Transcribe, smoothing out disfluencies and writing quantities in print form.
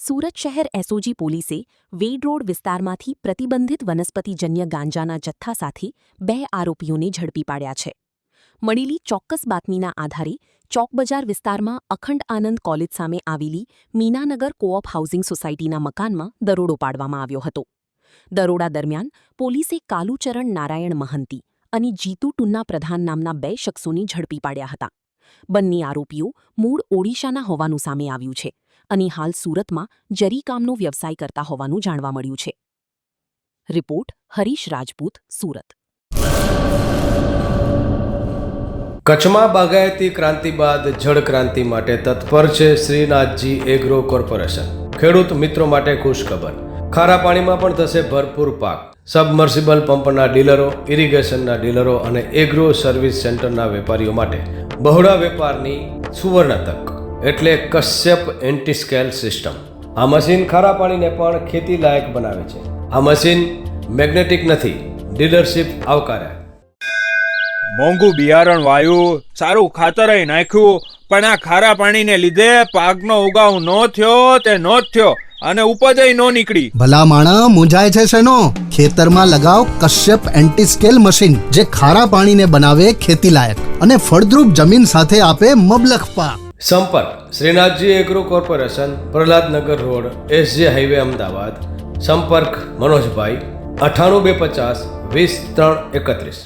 સુરત શહેર એસઓજી પોલીસે વેડ રોડ વિસ્તારમાંથી પ્રતિબંધિત વનસ્પતિજન્ય ગાંજાના જથ્થા સાથે 2 આરોપીઓને ઝડપી પાડ્યા છે. મળેલી ચોક્કસ બાતમીના આધારે ચોકબજાર વિસ્તારમાં અખંડ આનંદ કોલેજ સામે આવેલી મીનાનગર કોઓપ હાઉસિંગ સોસાયટીના મકાનમાં દરોડો પાડવામાં આવ્યો હતો. દરોડા દરમિયાન પોલીસે કાલુચરણ નારાયણ મહંતી અને જીતુ ટુન્ના પ્રધાન નામના 2 શખ્સોને ઝડપી પાડ્યા હતા. બંને આરોપીઓ મૂળ ઓડિશાના હોવાનું સામે આવ્યું છે અને હાલ સુરતમાં જરીકામનો વ્યવસાય કરતા હોવાનું જાણવા મળ્યું છે. રિપોર્ટ હરીશ રાજપૂત, સુરત. કચ્છમાં બાગાયતી ક્રાંતિ બાદ જળ ક્રાંતિ માટે તત્પર છે શ્રીનાથજી એગ્રો કોર્પોરેશન. ખેડૂત મિત્રો માટે ખુશખબર, ખારા પાણીમાં પણ થશે ભરપૂર પાક. સબમર્સિબલ પંપના ડીલરો, ઇરિગેશનના ડીલરો અને એગ્રો સર્વિસ સેન્ટરના વેપારીઓ માટે બહોળા વેપારની સુવર્ણ તક એટલે કશ્યપ એન્ટીસ્કેલ સિસ્ટમ. આ મશીન ખારા પાણીને પણ ખેતી લાયક બનાવે છે. આ મશીન મેગ્નેટિક નથી, ડીલરશીપ આવકારે. મોંઘું બિયારણ વાયું, સારું ખાતરેય નાખ્યું, પણ આ ખારા પાણીને લીધે પાકનો ઉગાવ નો થયો તે નો જ થયો અને ઉપજય નો નીકળી. ભલા માણા મૂંઝાય છે શેનો? ખેતરમાં લગાવ કશ્યપ એન્ટીસ્કેલ મશીન, જે ખારા પાણીને બનાવે ખેતી લાયક અને ફળદ્રુપ જમીન સાથે આપે મબલખ પાક. સંપર્ક Shrinathji agro corporation, Prahlad Nagar road, SJ highway, Ahmedabad. સંપર્ક મનોજભાઈ 98 250 20 3 31.